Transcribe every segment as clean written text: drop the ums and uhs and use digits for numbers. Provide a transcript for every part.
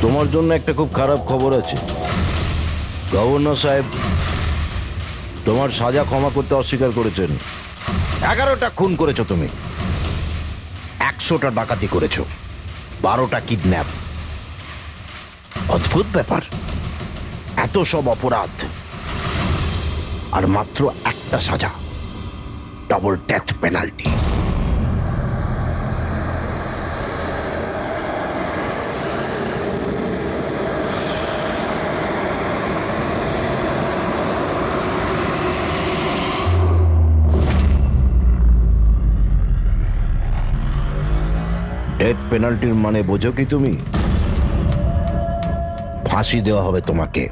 তোমার জন্য একটা খুব খারাপ খবর আছে। গভর্নর সাহেব তোমার সাজা ক্ষমা করতে অস্বীকার করেছেন। 11টা খুন করেছো তুমি, 100টা ডাকাতি করেছো, 12টা কিডন্যাপ। অদ্ভুত ব্যাপার, এত সব অপরাধ আর মাত্র একটা সাজা, ডবল ডেথ পেনাল্টি। ডেথ পেনাল্টির মানে বোঝো কি তুমি? ফাঁসি দেওয়া হবে তোমাকে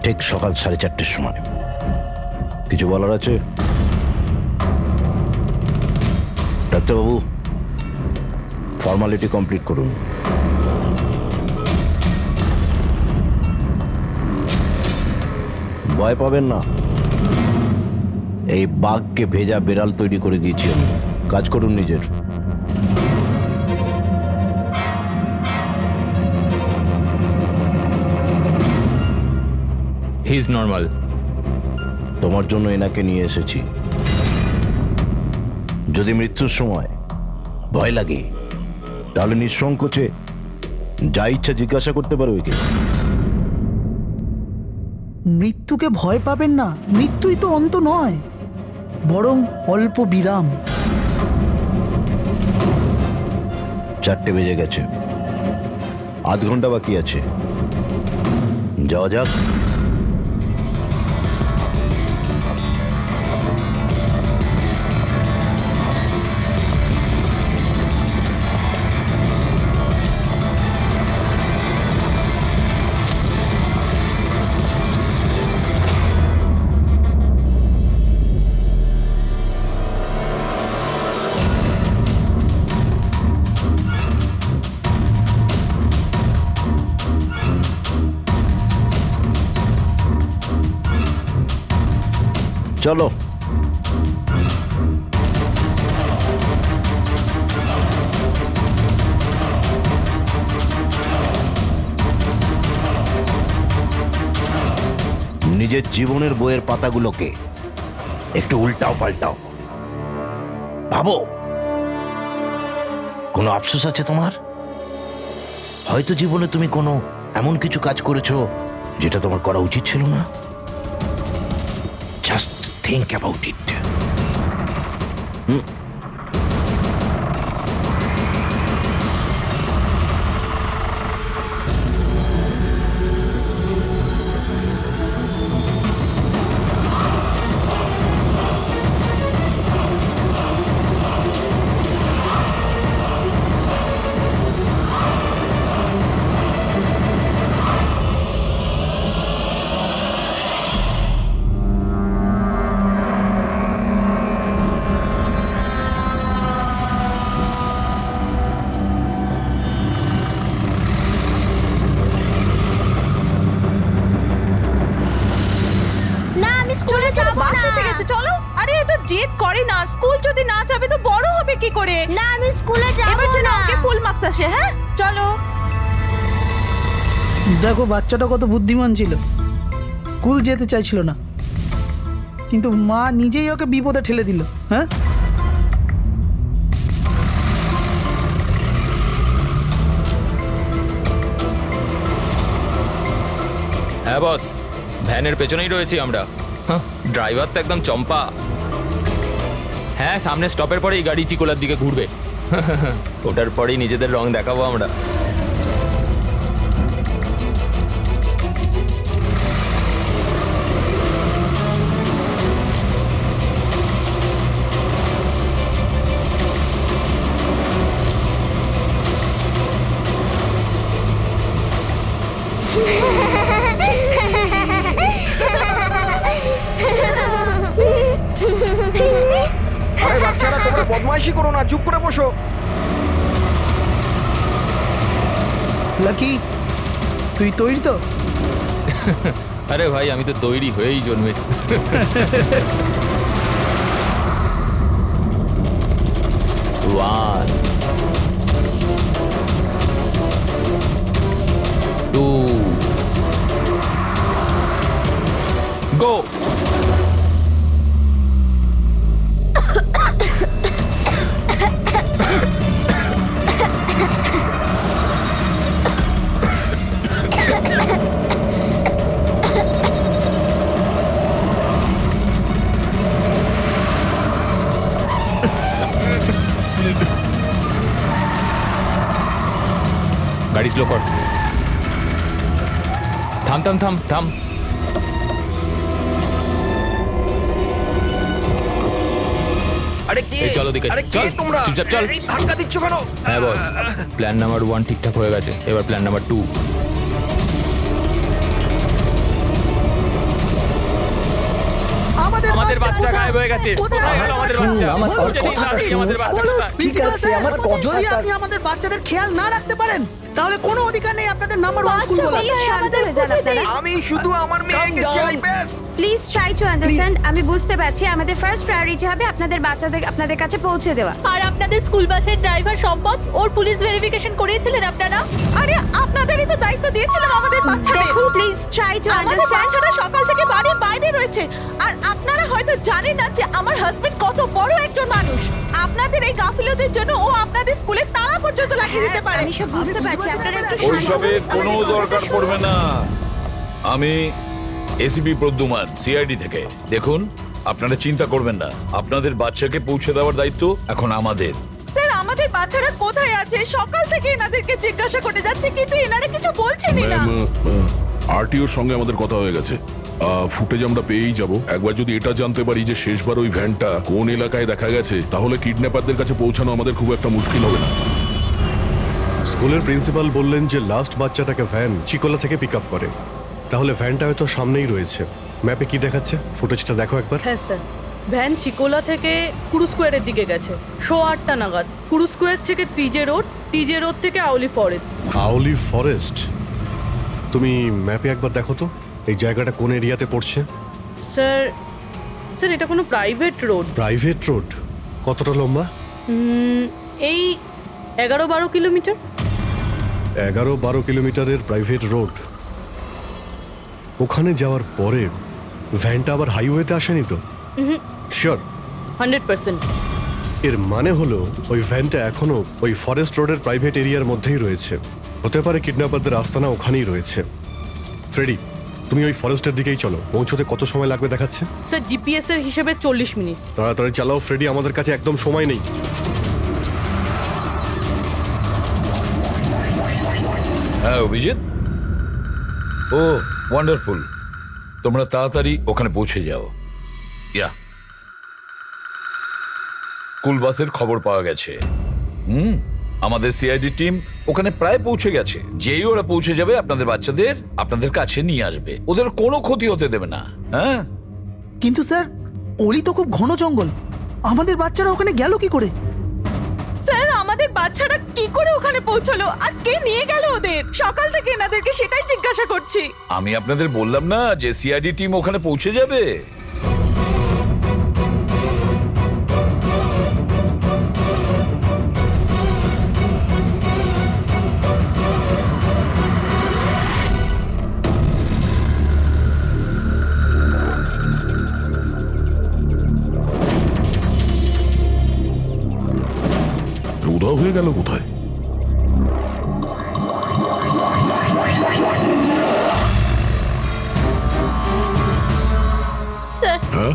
ঠিক সকাল 4:30টার সময়। কিছু বলার আছে? ডাক্তারবাবু, ফর্মালিটি কমপ্লিট করুন। ভয় পাবেন না, এই বাঘকে ভেজা বেড়াল তৈরি করে দিয়েছি আমি। কাজ করুন নিজের। He is normal. তোমার জন্য এনাকে নিয়ে এসেছি। যদি মৃত্যুর সময় ভয় লাগে তাহলে নিঃসংকোচে যা ইচ্ছা জিজ্ঞাসা করতে পারো একে। মৃত্যুকে ভয় পাবেন না, মৃত্যুই তো অন্ত নয়, বরং অল্প বিরাম। 4টে বেজে গেছে, আধ ঘন্টা বাকি আছে, যাওয়া যাক। চলো। নিজের জীবনের বইয়ের পাতাগুলোকে একটু উল্টাও পাল্টাও, ভাবো কোনো আফসোস আছে তোমার? হয়তো জীবনে তুমি কোনো এমন কিছু কাজ করেছো যেটা তোমার করা উচিত ছিল না। Just think about it. স্কুলে যাব না। বাস এসে গেছে, চলো। আরে এ তো জেদ করে না, স্কুল যদি না যাবে তো বড় হবে কি করে? না আমি স্কুলে যাব না। এবার যেন ওকে ফুল মার্কস আসে। হ্যাঁ চলো। দেখো বাচ্চাটা কত বুদ্ধিমান ছিল, স্কুল যেতে চাইছিল না, কিন্তু মা নিজেই ওকে বিপদে ঠেলে দিল। হ্যাঁ, হ্যাঁ বস, ভ্যানের পেছনেই রয়েছি আমরা। ড্রাইভার তো একদম চম্পা। হ্যাঁ, সামনে স্টপের পরেই গাড়ি চিকোলার দিকে ঘুরবে। ওটার পরেই নিজেদের রং দেখাবো আমরা। আরে বাচ্চারা, তোমরা বদমাইশি করো না, চুপ করে বসো। লাকি, তুই তৈরি তো? আরে ভাই, আমি তো তৈরি হয়েই জন্মেছি। গাড়ি স্লো কর। থাম থাম থাম থাম। আরে কে এই চলো দিকে, আরে কে চল, তোমরা চুপচাপ চল। এই ধাক্কা দিচ্ছ কেন? হ্যাঁ বস, প্ল্যান নাম্বার 1 ঠিকঠাক হয়ে গেছে, এবার প্ল্যান নাম্বার 2। আমাদের বাচ্চা কোথায়? গায়েব হয়ে গেছে। কোথায়? কোথায় গেল আমাদের বাচ্চা? আমার বলুন, কথাটা যদি শুনুন। আমাদের বাচ্চা বলুন, কোথায়? ঠিক প্রিন্সিপাল আছে, স্যার, আমার কথাটা- যদি আপনি আমাদের বাচ্চাদের খেয়াল না রাখতে পারেন তাহলে কোনো অধিকার নেই আপনাদের নাম্বার 1 স্কুল বলার। প্লিজ শান্ত হয়ে যান আপনারা। আমি শুধু আমার মেয়েকে down. চাই ব্যাস। Please try to understand. আমি বুঝতে পারছি আমাদের ফার্স্ট প্রায়োরিটি হবে আপনাদের বাচ্চাদের আপনাদের কাছে পৌঁছে দেওয়া। আর আপনাদের স্কুল বাসের ড্রাইভার সম্পদ ওর পুলিশ ভেরিফিকেশন করিয়েছিলেন আপনারা? আরে আপনাদেরই তো দায়িত্ব দিয়েছিলাম আমাদের বাচ্চাদের। দেখুন প্লিজ ট্রাই টু আমাদের আন্ডারস্ট্যান্ড। বাচ্চারা সকাল থেকে বাড়ির বাইরে রয়েছে আর আপনারা হয়তো জানেন না যে আমার হাজবেন্ড কত বড় একজন মানুষ। আপনাদের এই গাফিলতির জন্য ও আপনাদের স্কুলে তালা পর্যন্ত লাগিয়ে দিতে পারে। আমি সব বুঝতে পারছি, আপনারা একটু শান্ত ওইসবের হন। কোনো দরকার পড়বে না। আমি এসিপি প্রদ্যুমান, সিআইডি থেকে। দেখুন, আপনারা চিন্তা করবেন না, আপনাদের বাচ্চাকে পৌঁছে দেওয়ার দায়িত্ব এখন আমাদের। স্যার আমাদের বাচ্চারা কোথায় আছে? সকাল থেকে এনাদেরকে জিজ্ঞাসা করে যাচ্ছে কিন্তু এনারা কিছু বলছেনই না। আরটিওর সঙ্গে আমাদের কথা হয়ে গেছে। ফুটেজ আমরা পেয়েই যাব। একবার যদি এটা জানতে পারি যে শেষবার ওই ভ্যানটা কোন এলাকায় দেখা গেছে, তাহলে কিডন্যাপারদের কাছে পৌঁছানো আমাদের খুব একটা মুশকিল হবে না। স্কুলের প্রিন্সিপাল বললেন যে লাস্ট বাচ্চাটাকে ভ্যান চিকোলা থেকে পিক আপ করে, তাহলে ভ্যানটা হয়তো সামনেই রয়েছে। ম্যাপে কি দেখাচ্ছে? ফুটেজটা দেখো একবার। হ্যাঁ স্যার, ভ্যান চিকোলা থেকে কুরু স্কোয়ারের দিকে গেছে 8:30 নাগাদ। কুরু স্কোয়ার থেকে টিজে রোড থেকে আউলি ফরেস্ট। আউলি ফরেস্ট? তুমি ম্যাপে একবার দেখো তো এই জায়গাটা কোন এরিয়াতে পড়ছে। স্যার স্যার এটা কোনো প্রাইভেট রোড। Private road? কতটা লম্বা? এই 11-12 কিলোমিটার। 11-12 কিলোমিটারের প্রাইভেট রোড। ওখানে যাওয়ার পরে ভ্যানটা আবার হাইওয়েতে আসেনি তো? শিওর? 100%। এর মানে হলো ওই ভ্যানটা এখনো ওই ফরেস্ট রোডের প্রাইভেট এরিয়ার মধ্যেই রয়েছে। হতে পারে কিডন্যাপারদের আস্তানা ওখানেই রয়েছে। ফ্রেডি, তুমি ওই ফরেস্টের দিকেই চলো। পৌঁছতে কত সময় লাগবে দেখাচ্ছে? স্যার জিপিএস এর হিসেবে 40 মিনিট। তাড়াতাড়ি চালাও ফ্রেডি, আমাদের কাছে একদম সময় নেই। হ্যাঁ অভিজিৎ, ও ওয়ান্ডারফুল। তোমরা তাড়াতাড়ি ওখানে পৌঁছে যাও। ইয়া, স্কুল বাসের খবর পাওয়া গেছে। আমাদের সিআইডি টিম ওখানে প্রায় পৌঁছে গেছে। যেই ওরা পৌঁছে যাবে আপনাদের বাচ্চাদের আপনাদের কাছে নিয়ে আসবে। ওদের কোনো ক্ষতি হতে দেবে না। হ্যাঁ, কিন্তু স্যার ওলি তো খুব ঘন জঙ্গল, আমাদের বাচ্চারা ওখানে গেল কি করে? স্যার আমাদের বাচ্চারা কি করে ওখানে পৌঁছলো আর কে নিয়ে গেল ওদের? সকাল থেকে এনাদেরকে সেটাই জিজ্ঞাসা করছি। আমি আপনাদের বললাম না যে সিআইডি টিম ওখানে পৌঁছে যাবে। উধাও হয়ে গেল কোথায়? স্যার হ্যাঁ?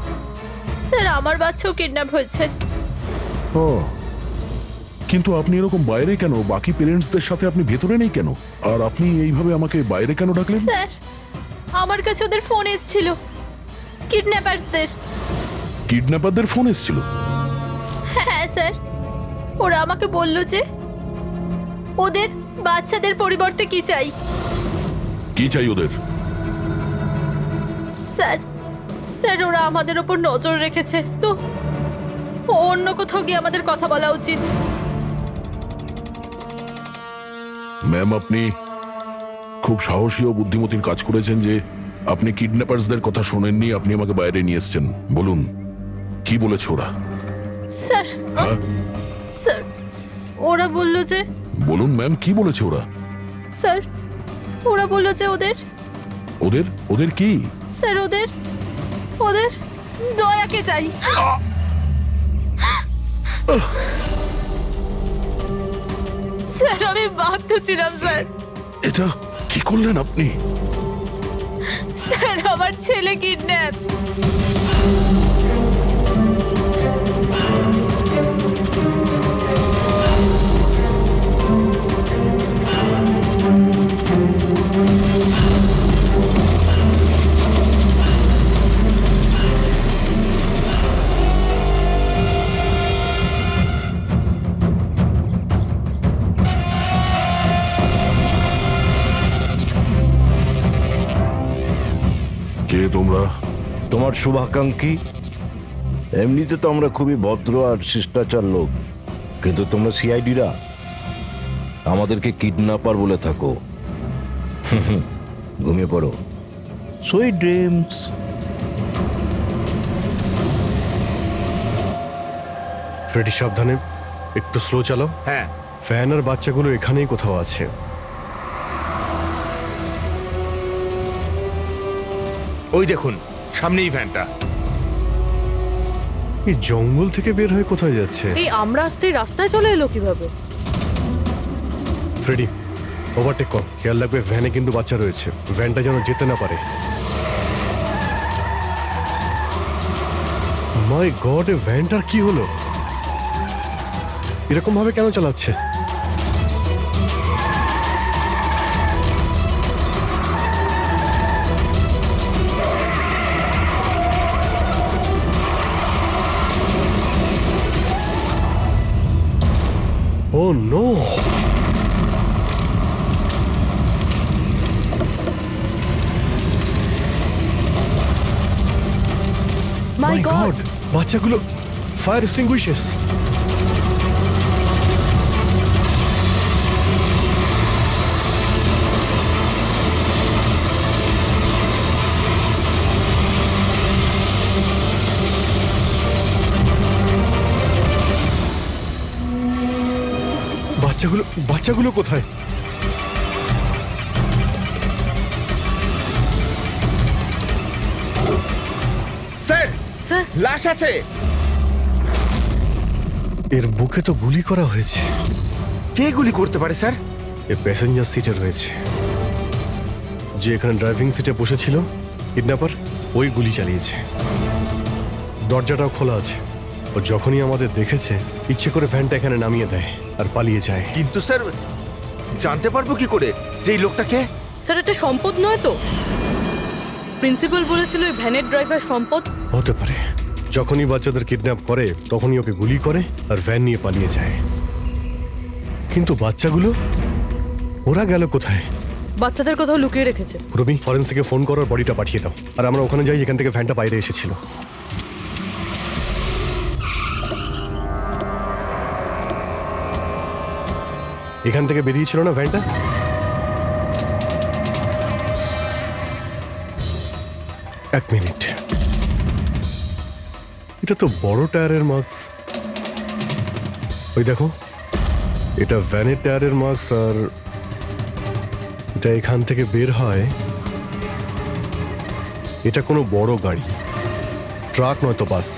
স্যার আমার বাচ্চাও কিডন্যাপ হয়েছে। ও, কিন্তু আপনি এরকম বাইরে কেন? বাকি পেরেন্টসদের সাথে আপনি ভেতরে নেই কেন? আর আপনি এইভাবে আমাকে বাইরে কেন ডাকলেন? স্যার আমার কাছে ওদের ফোন এসেছিল, কিডন্যাপারসদের। কিডন্যাপারদের ফোন এসেছিল? হ্যাঁ স্যার, ওরা আমাকে বলল যে ওদের বাচ্চাদের পরিবর্তে কি চাই। কি চাই ওদের? স্যার স্যার ওরা আমাদের ওপর নজর রেখেছে, তো অন্য কোথাও গিয়ে আমাদের কথা বলা উচিত। ম্যাম, আপনি খুব সাহসী ও বুদ্ধিমতীর কাজ করেছেন যে আপনি কিডন্যাপারসদের কথা শোনেননি, আপনি আমাকে বাইরে নিয়ে এসেছেন। বলুন কি বলেছে ওরা? স্যার হ্যাঁ স্যার ওরা বলল যে, বলুন ম্যাম, কি বলেছে ওরা? স্যার ওরা বলল যে ওদের ওদের ওদের কি? স্যার ওদের ওদের দয়াকে চাই। স্যার আমি বাধ্য ছিলাম স্যার। এটা কি করলেন আপনি? স্যার আমার ছেলে কিডন্যাপ। কে তোমরা? তোমার শুভাকাঙ্ক্ষী। এমনিতে তো আমরা খুবই ভদ্র আর শিষ্টাচার লোক, কিন্তু তোমরা সিআইডিরা আমাদেরকে কিডন্যাপার বলে থাকো। ঘুমিয়ে পড়ো, সুইট ড্রিমস। ফ্রেডি সাবধানে, একটু স্লো চালাও। হ্যাঁ ফ্যান আর বাচ্চাগুলো এখানেই কোথাও আছে। ওই দেখুন সামনেই ভ্যানটা। এই জঙ্গল থেকে বের হয়ে কোথায় যাচ্ছে? এই আমরা আসতেই রাস্তায় চলে এলো কিভাবে? ফ্রেডি, ওভারটেক কর, খেয়াল রাখবে ভ্যানে কিন্তু বাচ্চা রয়েছে, ভ্যানটা যেন যেতে না পারে। মাই গড, এ ভ্যানটার কি হলো? এরকম ভাবে কেন চালাচ্ছে? ও নো! মাই গড! বাচ্চাগুলো ফায়ার এক্সটিংগুইশার্স। বাচ্চাগুলো কোথায়? স্যার স্যার, লাশ আছে। এর বুকে তো গুলি করা হয়েছে। কে গুলি করতে পারে স্যার? এ প্যাসেঞ্জার সিটে রয়েছে। যে এখানে ড্রাইভিং সিটে বসেছিল কিডন্যাপার, ওই গুলি চালিয়েছে। দরজাটাও খোলা আছে। ও যখনই আমাদের দেখেছে ইচ্ছে করে ভ্যানটা এখানে নামিয়ে দেয় আর পালিয়ে যায়। কিন্তু স্যার জানতে পারবো কি করে যে এই লোকটাকে? স্যার এটা সম্পদ নয় তো? প্রিন্সিপাল বলেছিল এই ভ্যানের ড্রাইভার সম্পদ। হতে পারে। যখনই বাচ্চাদের কিডন্যাপ করে তখনই ওকে গুলি করে আর ভ্যান নিয়ে পালিয়ে যায়। কিন্তু বাচ্চাগুলো, ওরা গেল কোথায়? বাচ্চাদের কোথাও লুকিয়ে রেখেছে। রবি, ফরেন্সিকে ফোন করার বডিটা পাঠিয়ে দাও, আর আমরা ওখানে যাই যেখান থেকে ভ্যানটা বাইরে এসেছিল। এখান থেকে বেরিয়েছিল না ভ্যানটা? এক মিনিট, এটা তো বড় টায়ারের মার্কস। ওই দেখো, এটা ভ্যানের টায়ারের মার্কস, আর এটা এখান থেকে বের হয়। এটা কোনো বড় গাড়ি, ট্রাক নয়তো বাস।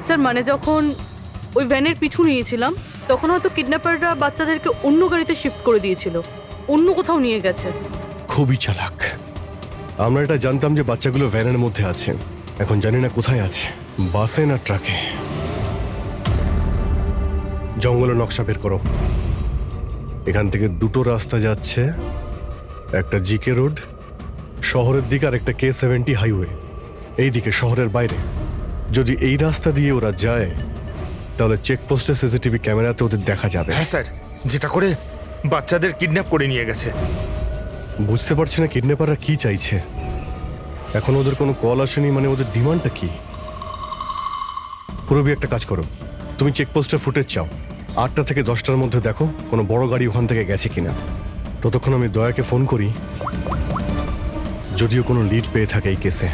স্যার মানে যখন ওই ভ্যানের পিছু নিয়েছিলাম তখন হয়তো কিডন্যাপাররা বাচ্চাদেরকে অন্য গাড়িতে শিফট করে দিয়েছিল, অন্য কোথাও নিয়ে গেছে। খুবই চালাক। আমরা এটা জানতাম যে বাচ্চাগুলো ভ্যানের মধ্যে আছে, এখন জানি না কোথায় আছে, বাসে না ট্রাকে। জঙ্গলের নকশা বের করো। এখান থেকে দুটো রাস্তা যাচ্ছে, একটা জিকে রোড শহরের দিকে আর একটা K70 হাইওয়ে এই দিকে শহরের বাইরে। যদি এই রাস্তা দিয়ে ওরা যায় তাহলে চেকপোস্টে সিসিটিভি ক্যামেরাতে ওদের দেখা যাবে। হ্যাঁ স্যার, যেটা করে বাচ্চাদের কিডন্যাপ করে নিয়ে গেছে। বুঝতে পারছি না কিডন্যাপাররা কি চাইছে। এখন ওদের কোনো কল আসেনি, মানে ওদের ডিমান্ডটা কি? পুরবি, একটা কাজ করো, তুমি চেকপোস্টের ফুটেজ চাও, 8টা থেকে 10টার মধ্যে দেখো কোনো বড় গাড়ি ওখান থেকে গেছে কিনা। ততক্ষণ আমি দয়াকে ফোন করি, যদিও কোনো লিড পেয়ে থাকে এই কেসে।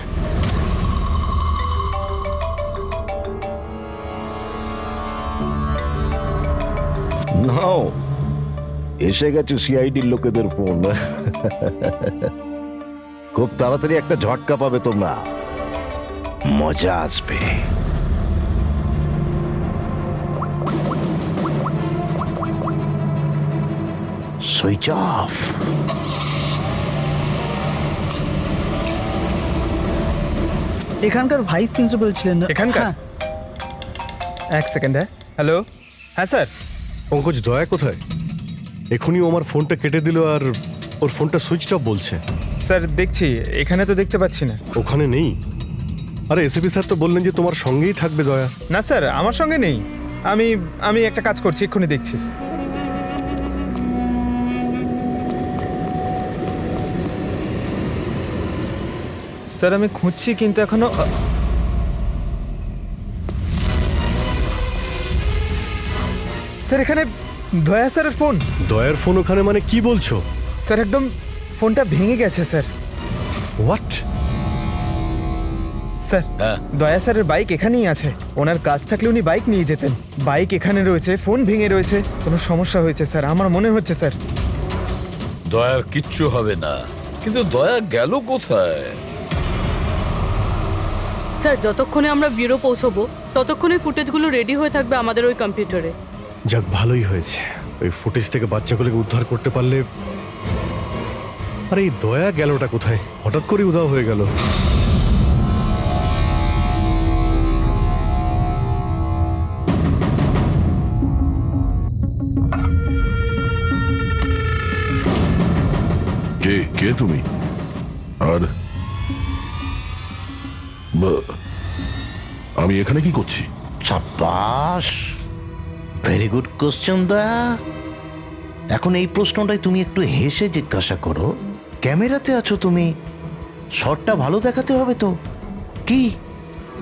নাও, এসে গেছে সিআইডির লোকেদের ফোন। খুব তাড়াতাড়ি একটা ঝটকা পাবে তোমরা, মজা আসবে। Switch off. এখানকার ভাইস প্রিন্সিপাল ছিলেন না? এখানকার? হ্যাঁ। এক সেকেন্ড। হ্যালো, হ্যাঁ স্যার। পঙ্কজ, দয়া কোথায়? এখনই ও আমার ফোনটা কেটে দিল আর ওর ফোনটা সুইচ অফ বলছে। স্যার দেখছি, এখানে তো দেখতে পাচ্ছি না। ওখানে নেই? আরে এসপি স্যার তো বললেন যে তোমার সঙ্গেই থাকবে দয়া। না স্যার, আমার সঙ্গে নেই। আমি একটা কাজ করছি, এক্ষুনি দেখছি। স্যার আমি খুঁজছি কিন্তু এখনো স্যার এখানে দয়া স্যারের ফোন। দয়ার ফোন ওখানে মানে কি বলছো? স্যার একদম ফোনটা ভেঙে গেছে স্যার। হোয়াট? স্যার হ্যাঁ। দয়া স্যারের বাইক এখানেই আছে। ওনার কাজ থাকলে উনি বাইক নিয়ে যেতেন। বাইক এখানে রয়েছে, ফোন ভেঙে রয়েছে, কোনো সমস্যা হয়েছে স্যার আমার মনে হচ্ছে স্যার। দয়ার কিচ্ছু হবে না, কিন্তু দয়া গেল কোথায়? স্যার যতক্ষণে আমরা ব্যুরো পৌঁছবো ততক্ষণে ফুটেজগুলো রেডি হয়ে থাকবে আমাদের ওই কম্পিউটারে। যাক ভালোই হয়েছে, ওই ফুটেজ থেকে বাচ্চাগুলোকে উদ্ধার করতে পারলে। আরে এই দয়া গেলটা কোথায়? হঠাৎ করে উধাও হয়ে গেল। কে কে তুমি? আর আমি এখানে কি করছি? সাব্বাস, ভেরি গুড কোশ্চেন দয়া। এখন এই প্রশ্নটাই তুমি একটু হেসে জিজ্ঞাসা করো। ক্যামেরাতে আছো তুমি, শটটা ভালো দেখাতে হবে তো। কি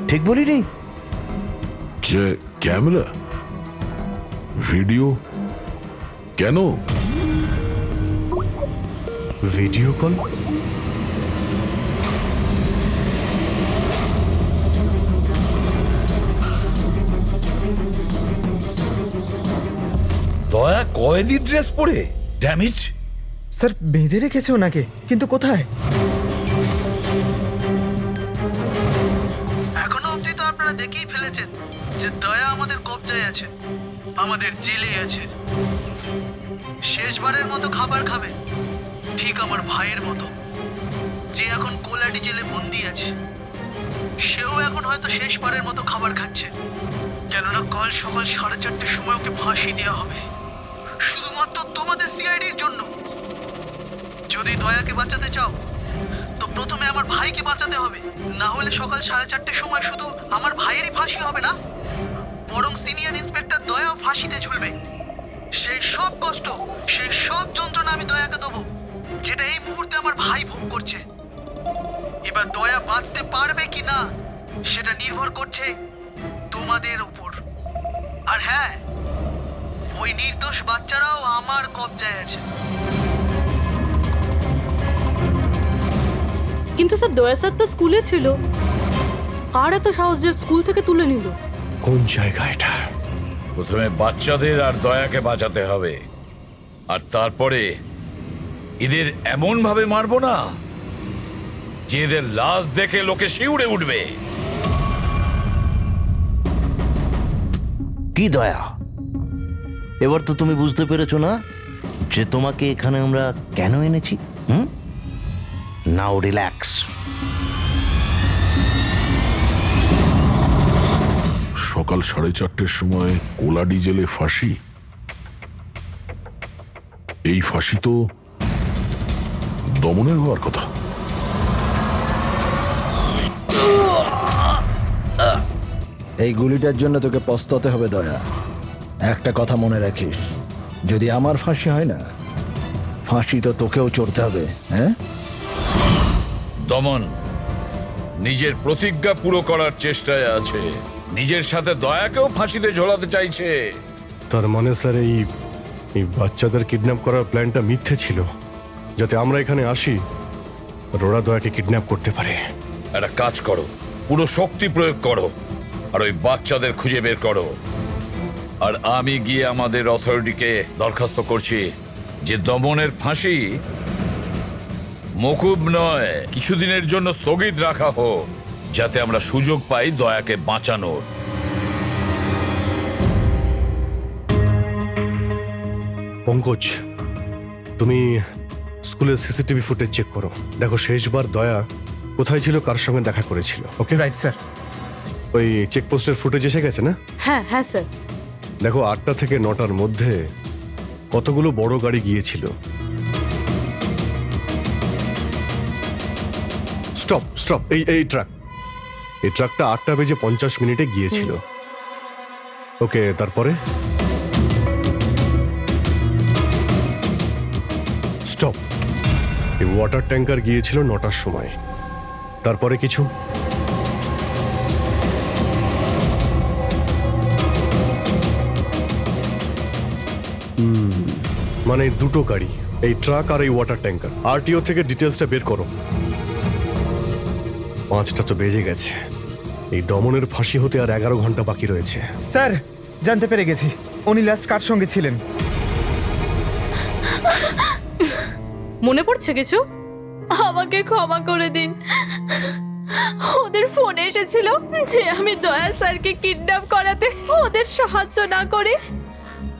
ঠিক বলিনি? ক্যামেরা, ভিডিও, কেন? Video call? দয়া কয়েদি ড্রেস পরে ড্যামেজ। স্যার বেঁধে রেখেছে ওনাকে, কিন্তু কোথায়? এখনো অবধি তো আপনারা দেখেই ফেলেছেন যে দয়া আমাদের কবজায় আছে, আমাদের জেলে আছে। শেষবারের মতো খাবার খাবে, ঠিক আমার ভাইয়ের মতো, যে এখন কোলাডি জেলে বন্দি আছে। সেও এখন হয়তো শেষবারের মতো খাবার খাচ্ছে, কেননা কাল সকাল 4:30টার সময় ওকে ফাঁসি দেওয়া হবে, শুধুমাত্র তোমাদের সিআইডির জন্য। যদি দয়াকে বাঁচাতে চাও তো প্রথমে আমার ভাইকে বাঁচাতে হবে, না হলে সকাল 4:30টার সময় শুধু আমার ভাইয়েরই ফাঁসি হবে না, বরং সিনিয়র ইন্সপেক্টর দয়াও ফাঁসিতে ঝুলবে। সেই সব কষ্ট, সেই সব যন্ত্রণা আমি দয়াকে দেবো, যেটা এই মুহূর্তে আমার ভাই ভোগ করছে। এবার দয়া বাঁচতে পারবে কি না সেটা নির্ভর করছে তোমাদের উপর। আর হ্যাঁ, ওই নির্দোষ বাচ্চারাও আমার কবজায় আছে। কিন্তু স্যার দয়া স্যার তো স্কুলে ছিল, কার এত সাহস যে স্কুল থেকে তুলে নিল? কোন জায়গা এটা? প্রথমে বাচ্চাদের আর দয়াকে বাঁচাতে হবে, আর তারপরে এদের এমন ভাবে মারবো না যে এদের লাশ দেখে লোকে শিউরে উঠবে। কি দয়া, এবার তো তুমি বুঝতে পেরেছো না যে তোমাকে এখানে আমরা কেন এনেছি? নাও রিল্যাক্স। সকাল 4:30টার সময় কোলাডি জেলে ফাঁসি। এই ফাঁসি তো দমনের হওয়ার কথা। এই গুলিটার জন্য তোকে পস্তাতে হবে দয়া। একটা কথা মনে রাখিস, যদি আমার ফাঁসি হয় না, ফাঁসি তো তোকেও চড়তে হবে। হ্যাঁ, দমন নিজের প্রতিজ্ঞা পুরো করার চেষ্টায় আছে, নিজের সাথে দয়াকেও ফাঁসিতে ঝোলাতে চাইছে। তার মানে স্যার এই বাচ্চাদের কিডন্যাপ করার প্ল্যানটা মিথ্যে ছিল, যাতে আমরা এখানে আসি আর ওরা দয়াকে কিডন্যাপ করতে পারে। একটা কাজ করো, পুরো শক্তি প্রয়োগ করো আর ওই বাচ্চাদের খুঁজে বের করো। আর আমি গিয়ে আমাদের অথরিটিকে দরখাস্ত করছি যে দমনের ফাঁসি মকুব নয়, কিছুদিনের জন্য স্থগিত রাখা হোক, যাতে আমরা সুযোগ পাই দয়াকে বাঁচানোর। পঙ্কজ, তুমি স্কুলের সিসিটিভি ফুটেজ চেক করো, দেখো শেষবার দয়া কোথায় ছিল, কার সঙ্গে দেখা করেছিল। Okay right sir. ওই চেকপোস্টের ফুটেজ এসে গেছে না? হ্যাঁ হ্যাঁ স্যার। দেখো 8টা থেকে 9টার মধ্যে কতগুলো বড় গাড়ি গিয়েছিল। স্টপ স্টপ, এই ট্রাকটা 8:50 গিয়েছিল। ওকে, তারপরে স্টপ, এই ওয়াটার ট্যাঙ্কার গিয়েছিল 9টার সময়। তারপরে কিছু? মানে দুটো গাড়ি, এই ট্রাক আর এই ওয়াটার ট্যাঙ্কার। আরটিও থেকে ডিটেলসটা বের করো। 5টা তো বেজে গেছে। এই দমনের ফাঁসি হতে আর 11 ঘন্টা বাকি রয়েছে। স্যার জানতে পেরে গেছি উনি লাস্ট কার সঙ্গে ছিলেন। মনে পড়ছে কিছু? আমাকে ক্ষমা করে দিন। ওদের ফোন এসেছিল যে আমি দয়া স্যারকে কিডন্যাপ করাতে ওদের সাহায্য না করে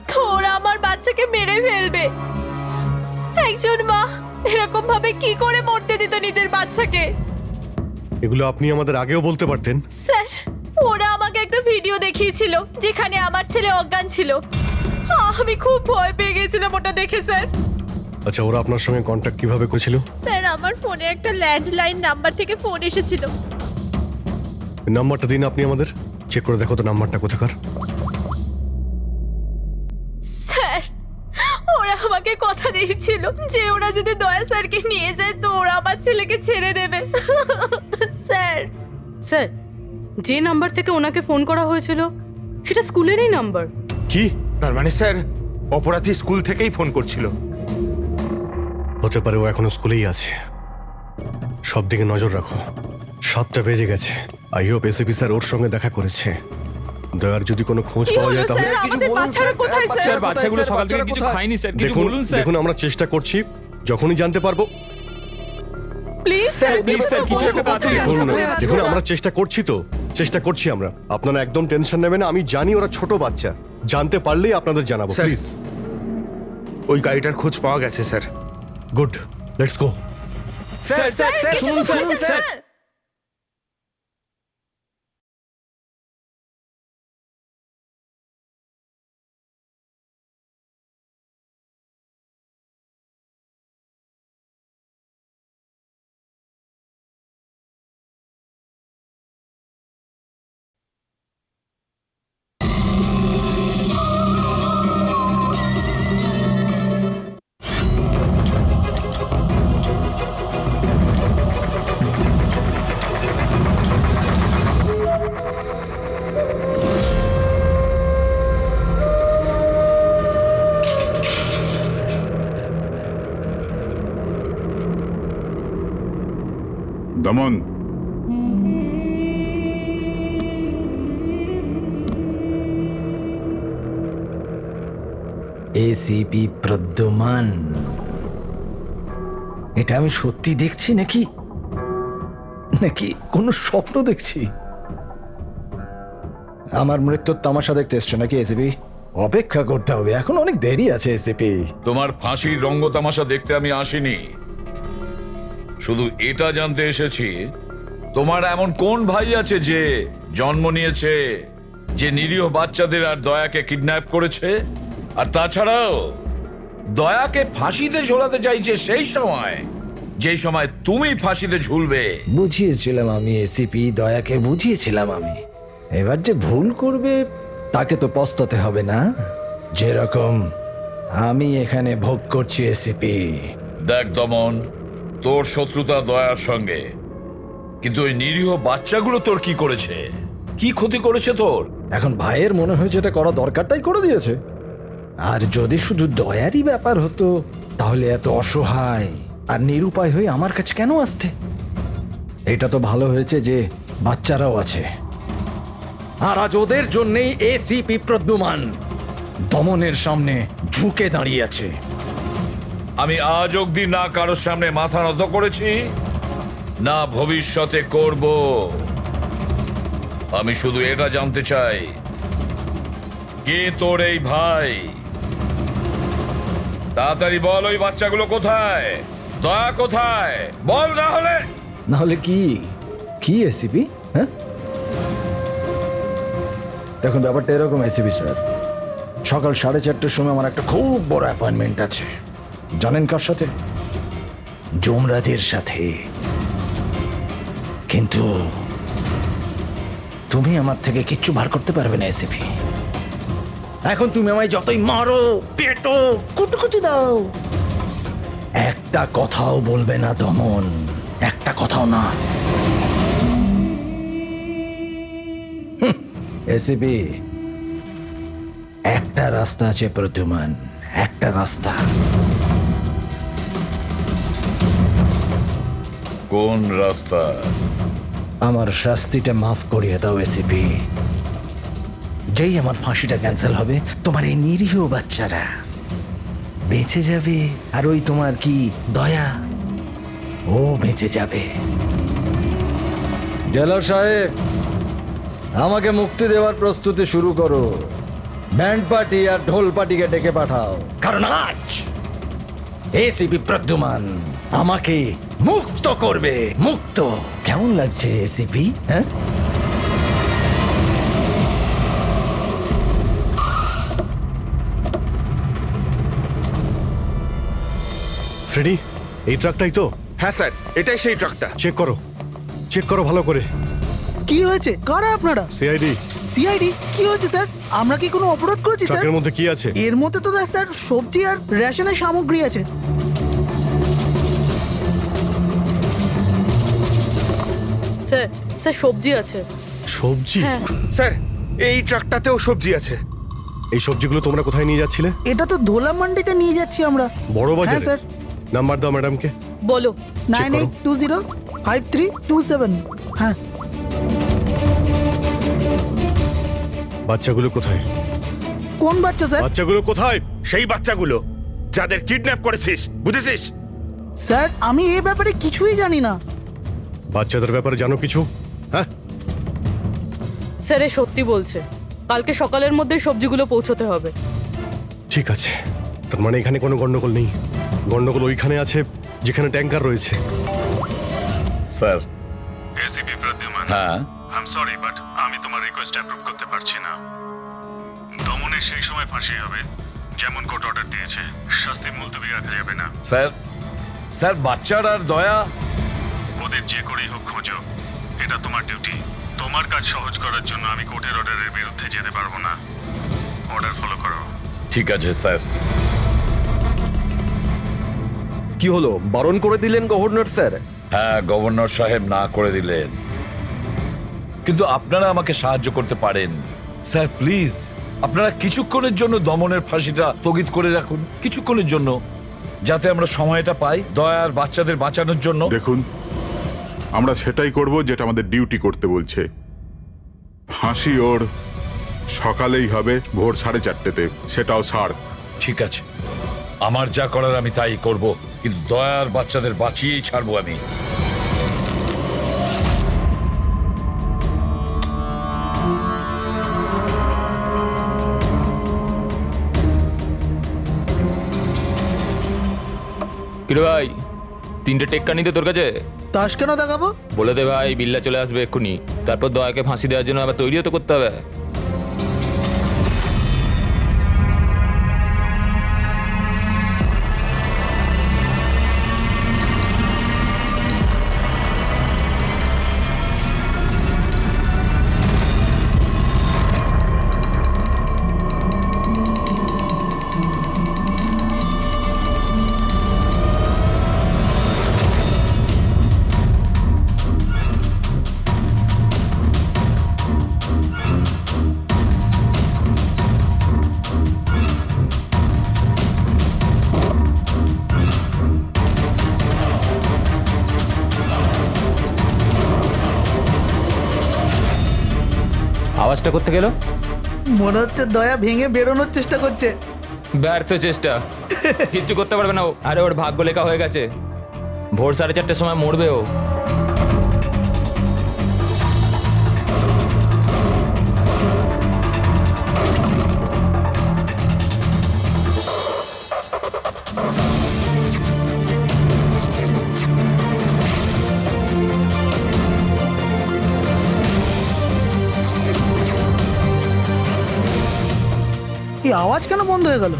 তো ওরা আমার বাচ্চাকে মেরে ফেলবে। একজন মা এরকম ভাবে কি করে মরতে দিত নিজের বাচ্চাকে? এগুলো আপনি আমাদের আগেও বলতে পারতেন। স্যার ওরা আমাকে একটা ভিডিও দেখিয়েছিল যেখানে আমার ছেলে অজ্ঞান ছিল। আমি খুব ভয় পেয়ে গেছিলাম ওটা দেখে স্যার। আচ্ছা, ওরা আপনার সঙ্গে কন্ট্যাক্ট কিভাবে করেছিল? স্যার আমার ফোনে একটা ল্যান্ডলাইন নাম্বার থেকে ফোন এসেছিল। নাম্বারটা দিন আপনি আমাদের, চেক করে দেখো তো নাম্বারটা কোথাকার। স্যার ওরা আমাকে কথা দিয়েছিল যে ওরা যদি দয়া স্যারকে নিয়ে যায় তো ওরা আমার ছেলেকে ছেড়ে দেবে। স্যার স্যার, যে নাম্বার থেকে ওনাকে ফোন করা হয়েছিল সেটা স্কুলেরই নাম্বার। কি? তার মানে স্যার অপরাধী স্কুল থেকেই ফোন করছিল। হতে পারে ও এখনো স্কুলেই আছে। সব দিকে নজর রাখো। 7টা বেজে গেছে। আই হোপ এসিপি স্যার ওর সঙ্গে দেখা করেছে। দয়ার যদি কোনো খোঁজ কি পাওয়া হলো যায় তাহলে স্যার? আমাদের বাচ্চারা কোথায় স্যার? স্যার বাচ্চাগুলো সকাল থেকে কিছু খায়নি স্যার, কিছু দেখুন বলুন স্যার। দেখুন আমরা চেষ্টা করছি, যখনই জানতে পারবো। প্লিজ স্যার প্লিজ স্যার কিছু একটা তাড়াতাড়ি দেখুন করুন। দেখুন আমরা চেষ্টা করছি তো, চেষ্টা করছি আমরা। আপনারা একদম টেনশন নেবেন না। আমি জানি ওরা ছোট বাচ্চা, জানতে পারলেই আপনাদের জানাবো। স্যার। প্লিজ। ওই গাড়িটার খোঁজ পাওয়া গেছে sir. Good, let's go. Sir sir কিছু শুনুন তো স্যার বলছেন, স্যার। স্যার। দমন, এসিপি প্রদ্যুমান, এটা আমি সত্যি দেখছি নাকি নাকি কোনো স্বপ্ন দেখছি? আমার মৃত্যুর তামাশা দেখতে এসছো নাকি এসিপি? অপেক্ষা করতে হবে, এখন অনেক দেরি আছে এসিপি। তোমার ফাঁসির রঙ্গতামাশা দেখতে আমি আসিনি, শুধু এটা জানতে এসেছি তোমার এমন কোন ভাই আছে যে জন্ম নিয়েছে, যে নিরীহ বাচ্চাদের আর দয়াকে কিডন্যাপ করেছে, আর তাছাড়াও দয়াকে ফাঁসিতে ঝোলাতে চাইছে সেই সময় যেই সময় তুমি ফাঁসিতে ঝুলবে। বুঝিয়েছিলাম আমি এসিপি, দয়াকে বুঝিয়েছিলাম আমি। এবার যে ভুল করবে তাকে তো পস্তাতে হবে না, যেরকম আমি এখানে ভোগ করছি এসিপি। দেখ দমন, তোর শত্রুতা দয়ার সঙ্গে, কিন্তু ওই নিরীহ বাচ্চাগুলো তোর কি করেছে, কি ক্ষতি করেছে তোর? এখন ভাইয়ের মনে হয়েছে এটা করা দরকার তাই করে দিয়েছে। আর যদি শুধু দয়ারই ব্যাপার হতো তাহলে এত অসহায় আর নিরুপায় হয়ে আমার কাছে কেন আসতে? এটা তো ভালো হয়েছে যে বাচ্চারাও আছে, আর আজ ওদের জন্যই এসিপি প্রদ্যুমান দমনের সামনে ঝুঁকে দাঁড়িয়ে আছে। আমি আজ অব্দি না কারোর সামনে মাথা নত করেছি, না ভবিষ্যতে করব। আমি শুধু এটা জানতে চাই, কে তোর এই ভাই? তাড়াতাড়ি বল, ওই বাচ্চাগুলো কোথায়? দয়া কোথায়? বল, না হলে কি কি এসিপি? হ্যাঁ দেখুন ব্যাপারটা এরকম এসিপি স্যার, সকাল 4:30টার সময় আমার একটা খুব বড় অ্যাপয়েন্টমেন্ট আছে। জানেন কার সাথে? যমরাজের সাথে। কিন্তু তুমি আমার থেকে কিচ্ছু বার করতে পারবে না এসিপি। এখন তুমি আমায় যতই মারো, পেটো, কুটুকুটি দাও, একটা কথাও বলবে না দমন, একটা কথাও না। এসিপি, একটা রাস্তা আছে প্রদ্যুমান, একটা রাস্তা। কোন রাস্তা? আমার শাস্তিটা মাফ করিয়ে দাও এসিপি। যেই আমার ফাঁসিটা ক্যান্সেল হবে, তোমার এই নিরীহ বাচ্চারা বেঁচে যাবে, আর ওই তোমার কি দয়া, ও বেঁচে যাবে। জেলার সাহেব, আমাকে মুক্তি দেওয়ার প্রস্তুতি শুরু করো। ব্যান্ড পার্টি আর ঢোল পার্টিকে ডেকে পাঠাও, কারণ আজ এসিপি প্রদ্যুমান আমাকে মুক্ত করবে। মুক্ত কেমন লাগছে এসিপি? হ্যাঁ, ফ্রেডি, এই ট্রাকটাই তো? হ্যাঁ স্যার, এটাই সেই ট্রাকটা। চেক করো ভালো করে। কি হয়েছে? কারা আপনারা? সিআইডি। সিআইডি? কি হয়েছে স্যার? আমরা কি কোনো অপরাধ করেছি স্যার? ট্রাকের মধ্যে কি আছে? এর মধ্যে তো স্যার সবজি আর রেশনের সামগ্রী আছে। স্যার স্যার সবজি আছে। সবজি? হ্যাঁ। স্যার, এই ট্রাকটাতেও সবজি আছে। এই সবজিগুলো তোমরা কোথায় নিয়ে যাচ্ছিলে? এটা তো ধোলা মান্ডিতে নিয়ে যাচ্ছি আমরা। বড় হ্যাঁ বাজারে? স্যার। নাম্বার দাও ম্যাডামকে। বলো। 98205327। হ্যাঁ। বাচ্চাগুলো কোথায়? কোন বাচ্চা স্যার? বাচ্চাগুলো কোথায়? সেই বাচ্চাগুলো যাদের কিডন্যাপ করেছিস, বুঝেছিস? স্যার, আমি এই ব্যাপারে কিছুই জানি না। বাচ্চাদের ব্যাপারে জানো কিছু? হ্যাঁ, স্যার এ সত্যি বলছে। কালকে সকালের মধ্যে সবজিগুলো পৌঁছতে হবে। ঠিক আছে। তার মানে এখানে কোনো গন্ডগোল নেই। গন্ডগোল ওইখানে আছে যেখানে ট্যাঙ্কার রয়েছে। স্যার। এসিপি প্রদ্যুমান, হ্যাঁ, আই এম সরি বাট আমি তোমার রিকোয়েস্ট অ্যাপ্রুভ করতে পারছি না। দমনের সেই সময় ফাঁসি হবে যেমন কোর্ট অর্ডার দিয়েছে, শাস্তি মুলতবি রাখা যাবে না। স্যার বাচ্চার আর দয়া, ওদের যে করেই হোক খোঁজো, এটা তোমার ডিউটি। তোমার কাজ সহজ করার জন্য আমি কোর্টের অর্ডারের বিরুদ্ধে যেতে পারবো না। অর্ডার ফলো করো। ঠিক আছে স্যার। কি হলো, বারণ করে দিলেন গভর্নর স্যার? হ্যাঁ, গভর্নর সাহেব না করে দিলেন, কিন্তু আপনারা আমাকে সাহায্য করতে পারেন। স্যার প্লিজ, আপনারা কিছুক্ষণের জন্য দমনের ফাঁসিটা স্থগিত করে রাখুন, কিছুক্ষণের জন্য, যাতে আমরা সময়টা পাই দয়ার বাচ্চাদের বাঁচানোর জন্য। দেখুন, আমরা সেটাই করব যেটা আমাদের ডিউটি করতে বলছে। ফাঁসি ওর সকালেই হবে, ভোর 4:30-তে, সেটাও ছাড়। ঠিক আছে, আমার যা করার আমি তাই করব, কিন্তু দয়ার বাচ্চাদের বাঁচিয়েই ছাড়বো আমি। কিরে ভাই, 3টে টেক্কা নিতে তোর কাছে? তাস কেন দেখাবো? বলে দে ভাই, বিল্লা চলে আসবে এক্ষুনি। তারপর দয়াকে ফাঁসি দেওয়ার জন্য আবার তৈরিও তো করতে হবে। আওয়াজটা করতে গেল, মনে হচ্ছে দয়া ভেঙে বেরোনোর চেষ্টা করছে। ব্যর্থ চেষ্টা, কিচ্ছু করতে পারবে না ও। আরে ওর ভাগ্য লেখা হয়ে গেছে, ভোর 4:30-র সময় মরবে ও। এই আওয়াজ কেন বন্ধ হয়ে গেল?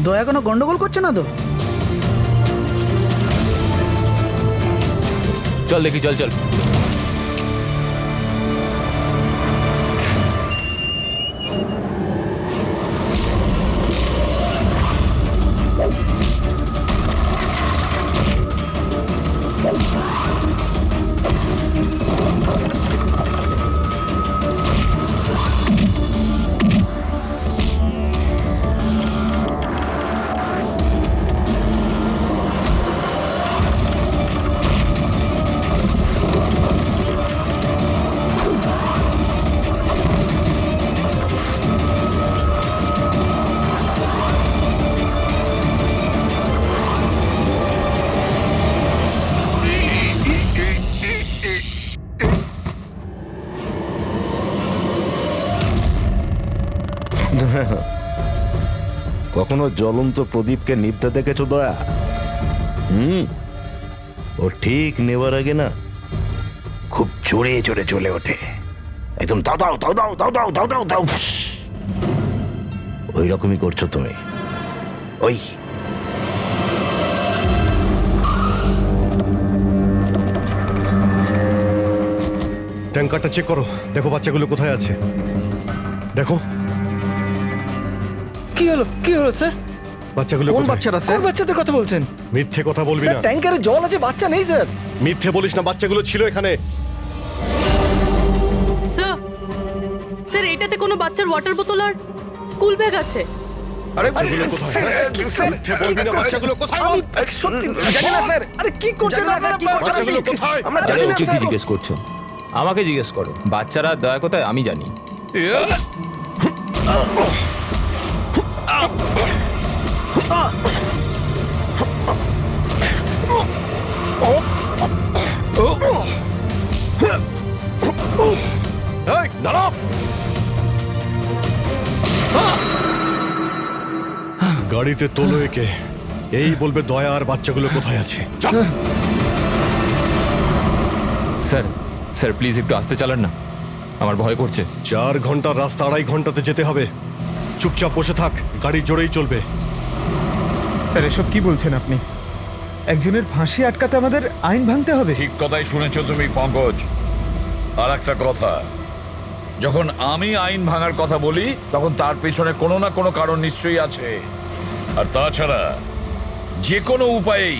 দয়া কোনো গন্ডগোল করছে না তো? চল দেখি, চল চল। কখনো জ্বলন্ত প্রদীপকে নিভতে দেখেছো দয়া? ও ঠিক নেবার আগে না খুব জোরে জোরে চলে ওঠে, একদম দাও দাও দাও দাও দাও দাও দাও দাও দাও। ওই রকমই করছো তুমি। ওই ট্যাঙ্কারটা চেক করো, দেখো বাচ্চাগুলো কোথায় আছে। দেখো কি হলো স্যার? বাচ্চাগুলো কোন কোথায়? বাচ্চারা স্যার? কোন বাচ্চাদের কথা বলছেন? মিথ্যে কথা বলবি স্যার না। ট্যাঙ্কারে জল আছে, বাচ্চা নেই স্যার। মিথ্যে বলিস না, বাচ্চাগুলো ছিল এখানে। স্যার স্যার এইটাতে কোনো বাচ্চার ওয়াটার বোতল আর স্কুল ব্যাগ আছে। আরে বাচ্চাগুলো কোথায়? মিথ্যে বলবি না, বাচ্চাগুলো কোথায় বল? সত্যি জানি না স্যার। আরে কি করছেন আপনারা? কি করছেন? বাচ্চাগুলো কোথায়? আমরা আরে জানি না ওকে কি স্যার। জিজ্ঞেস করছো? আমাকে জিজ্ঞেস করো। বাচ্চারা দয়া কোথায় আমি জানি। এই দাঁড়াও। গাড়িতে তোলো একে, এই বলবে দয়া আর বাচ্চাগুলো কোথায় আছে। স্যার স্যার প্লিজ একটু আস্তে চালান না, আমার ভয় করছে। 4 ঘন্টার রাস্তা 2.5 ঘন্টাতে যেতে হবে। চুপচাপ বসে থাক, গাড়ি জোরেই চলবে। স্যার এসব কি বলছেন আপনি? একজনের ফাঁসি আটকাতে আমাদের আইন ভাঙতে হবে? ঠিক কথাই শুনেছো তুমি পঙ্কজ। আর একটা কথা, যখন আমি আইন ভাঙার কথা বলি তখন তার পেছনে কোনো না কোনো কারণ নিশ্চয়ই আছে। আর তাছাড়া যে কোনো উপায়েই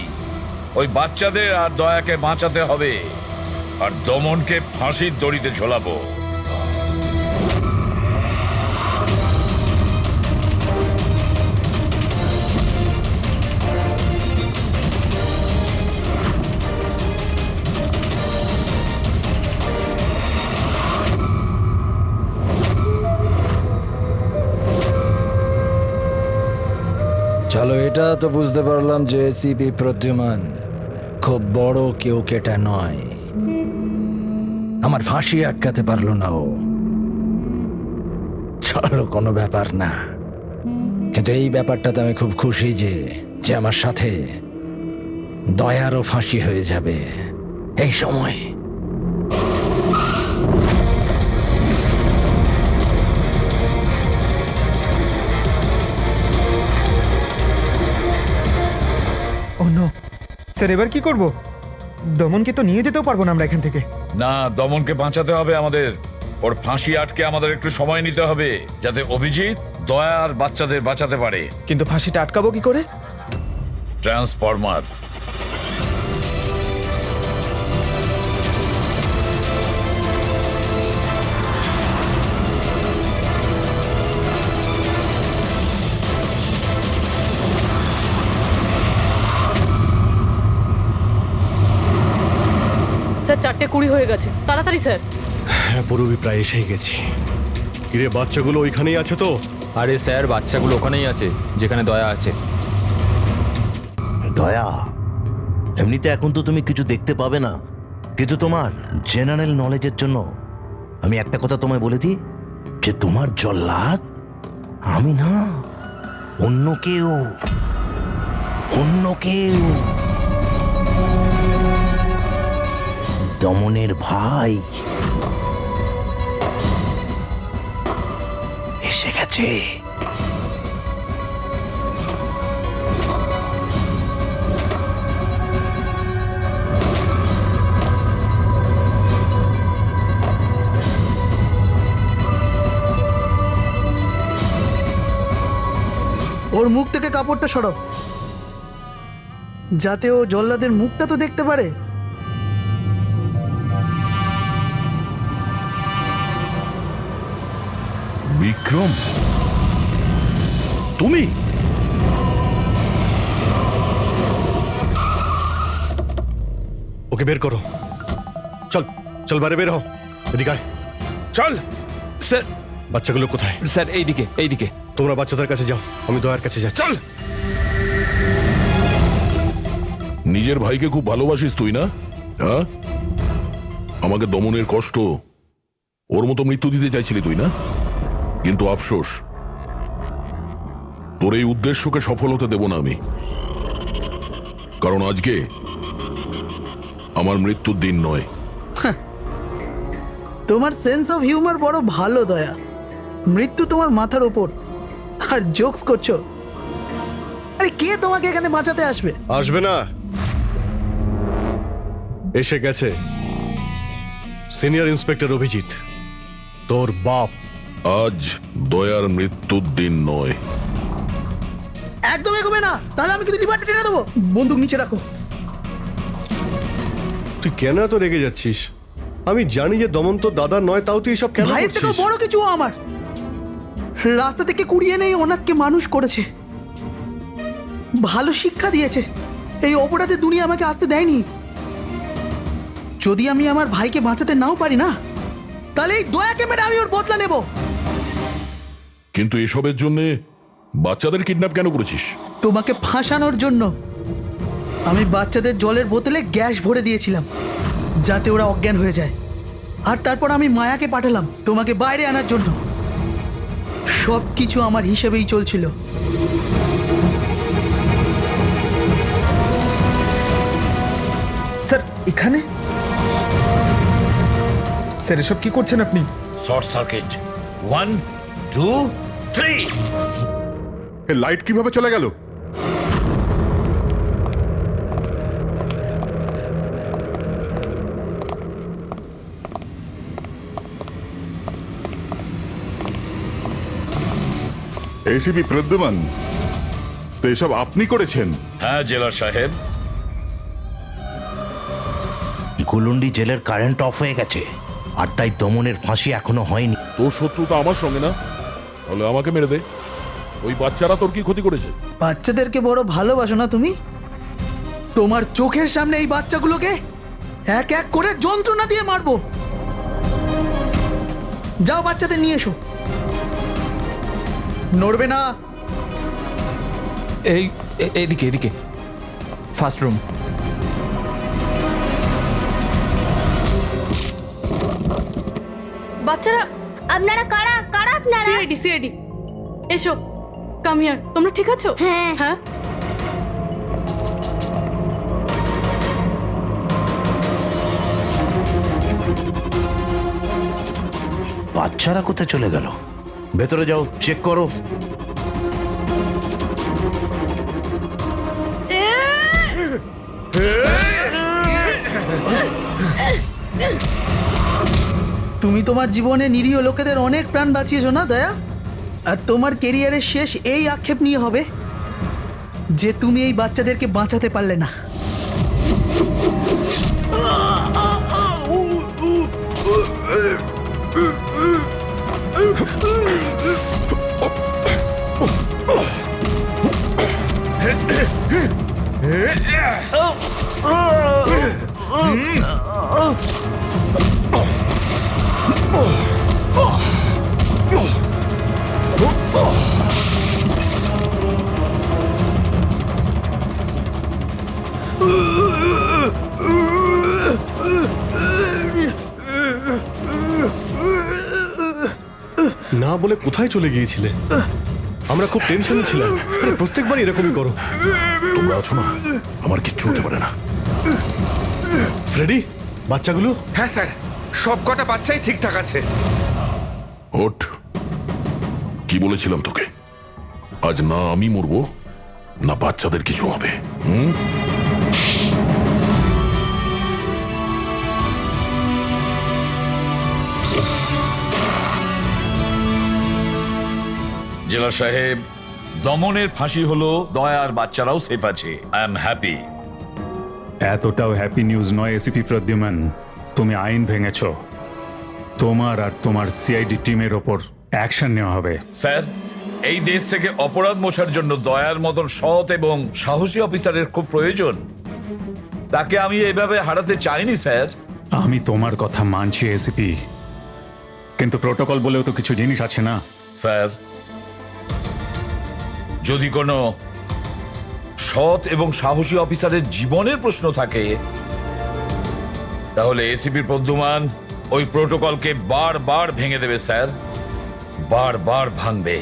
ওই বাচ্চাদের আর দয়াকে বাঁচাতে হবে, আর দমনকে ফাঁসির দড়িতে ঝোলাবো। চলো, এটা তো বুঝতে পারলাম যে এসিপি প্রদ্যুমান খুব বড় কেউ কেটা নয়। আমার ফাঁসি আটকাতে পারলো না ও। চলো, কোনো ব্যাপার না। কিন্তু এই ব্যাপারটাতে আমি খুব খুশি যে আমার সাথে দয়ারও ফাঁসি হয়ে যাবে এই সময়। ও নো স্যার, এবার কি করব? দমনকে তো নিয়ে যেতেও পারবো না আমরা এখান থেকে। না, দমনকে বাঁচাতে হবে আমাদের। ওর ফাঁসি আটকে আমাদের একটু সময় নিতে হবে, যাতে অভিজিৎ দয়া আর বাচ্চাদের বাঁচাতে পারে। কিন্তু ফাঁসিটা আটকাবো কি করে? ট্রান্সফরমার। স্যার 4:20 হয়ে গেছে, তাড়াতাড়ি স্যার। হ্যাঁ, পুরোপুরি প্রায় এসেই গেছি। কিরে, বাচ্চাগুলো ওইখানেই আছে তো? আরে স্যার বাচ্চাগুলো ওখানেই আছে যেখানে দয়া আছে। দয়া, এমনিতে এখন তো তুমি কিছু দেখতে পাবে না, কিন্তু তোমার জেনারেল নলেজের জন্য আমি একটা কথা তোমায় বলে দিই, যে তোমার জল্লাদ আমি না, অন্য কেউ। দমনের ভাই এসে গেছে। ওর মুখ থেকে কাপড়টা সরাও, যাতে ও জল্লাদের মুখটা তো দেখতে পারে। বিক্রম, তুমি? ওকে বের করো। চল চল, বাইরে বের হও। এদিকে আয়। চল। স্যার বাচ্চাগুলো কোথায়? স্যার এইদিকে এইদিকে। তোমরা বাচ্চাদের কাছে যাও, আমি দয়ার কাছে যাচ্ছি। চল। নিজের ভাইকে খুব ভালোবাসিস তুই না? হ্যাঁ, আমাকে দমনের কষ্ট, ওর মতো মৃত্যু দিতে চাইছিলি তুই না? কিন্তু আফসোস, তোর এই উদ্দেশ্যকে সফল হতে দেব না আমি, কারণ আজকে আমার মৃত্যুর দিন নয়। তোমার সেন্স অফ হিউমার বড় ভালো দয়া। মৃত্যু তোমার মাথার ওপর আর জোকস করছো। আরে কে তোমাকে এখানে বাঁচাতে আসবে? আসবে না, এসে গেছে সিনিয়র ইন্সপেক্টর অভিজিৎ, তোর বাপ। আজ দয়ার মৃত্যুর দিন নয়। একদম এগোবে না, তাহলে আমি কিন্তু ডিপার্টমেন্টে টেনে দেবো। বন্দুক নিচে রাখো। তুই কেন এত রেগে যাচ্ছিস? আমি জানি যে দমন তোর দাদা নয়, তাও তুই এসব কেন ভাইয়ের থেকে করছিস? বড় কিছু ও আমার। রাস্তা থেকে কুড়িয়ে নেই ওনাকে মানুষ করেছে, ভালো শিক্ষা দিয়েছে। এই অপরাধের দুনিয়া আমাকে আসতে দেয়নি। যদি আমি আমার ভাইকে বাঁচাতে নাও পারি না, তাহলে এই দয়াকে মেরে আমি ওর বদলা নেব। কিন্তু এসবের জন্য বাচ্চাদের কিডন্যাপ কেন করেছিস? তোমাকে ফাঁসানোর জন্য। আমি বাচ্চাদের জলের বোতলে গ্যাস ভরে দিয়েছিলাম যাতে ওরা অজ্ঞান হয়ে যায়, আর তারপর আমি মায়াকে পাঠালাম তোমাকে বাইরে আনার জন্য। সব কিছু আমার হিসেবেই চলছিল। স্যার এখানে? স্যার এসব কি করছেন আপনি? Short circuit 1 2 3। এ লাইট কিভাবে চলে গেল? এসিপি প্রদ্যুমান, তো এসব আপনি করেছেন? হ্যাঁ জেলার সাহেব। গুলুন্ডি জেলের কারেন্ট অফ হয়ে গেছে, আর তাই দমনের ফাঁসি এখনো হয়নি। তোর শত্রুতা আমার সঙ্গে না, তাহলে আমাকে মেরে দে। ওই বাচ্চারা তোর কি ক্ষতি করেছে? বাচ্চাদেরকে বড় ভালোবাসো না তুমি? তোমার চোখের সামনে এই বাচ্চাগুলোকে এক এক করে যন্ত্রণা দিয়ে মারবো। যাও বাচ্চাদের নিয়ে এসো। নড়বে না। এদিকে এদিকে, ফার্স্ট রুম। বাচ্চারা, আপনারা কারা কারা আপনারা? সিআইডি সিআইডি, এসো, কাম হিয়ার। তোমরা ঠিক আছো? হ্যাঁ। হ্যাঁ। বাচ্চারা কোথায় চলে গেল? ভেতরে যাও, চেক করো। তুমি তোমার জীবনে নিরীহ লোকেদের অনেক প্রাণ বাঁচিয়েছো না দয়া? আর তোমার কেরিয়ারের শেষ এই আক্ষেপ নিয়ে হবে যে তুমি এই বাচ্চাদেরকে বাঁচাতে পারলে না। না বলে কোথায় চলে গিয়েছিলে? আমরা খুব টেনশনে ছিলাম। আরে প্রত্যেকবার এরকমই করো। তোমরা আছো না, আমার কিচ্ছু হতে পারে না। ফ্রেডি, বাচ্চাগুলো? হ্যাঁ স্যার, সব কটা বাচ্চাই ঠিকঠাক আছে। ওঠ, কি বলেছিলাম তোকে? আজ না আমি মরবো, না বাচ্চাদের কিছু হবে। জেলা সাহেব, দমনের ফাঁসি হলো, দয়ার বাচ্চারাও সেফ আছে। I am happy. এতটাও হ্যাপি নিউজ নয় এসিপি প্রদ্যুমান। তুমি আইন ভেঙেছ, তোমার আর তোমার সিআইডি টিমের ওপর অ্যাকশন নেওয়া হবে। স্যার, এই দেশ থেকে অপরাধ মোছার জন্য দয়ার মতন সৎ এবং সাহসী অফিসারের খুব প্রয়োজন। তাকে আমি এইভাবে হারাতে চাইনি স্যার। আমি তোমার কথা মানছি এসিপি, কিন্তু প্রোটোকল বলেও তো কিছু জিনিস আছে না? স্যার, যদি কোনো সৎ এবং সাহসী অফিসারের জীবনের প্রশ্ন থাকে, তাহলে এসিপি প্রদ্যুমান ওই প্রোটোকলকে বারবার ভেঙে দেবে স্যার, বারবার ভাঙবে।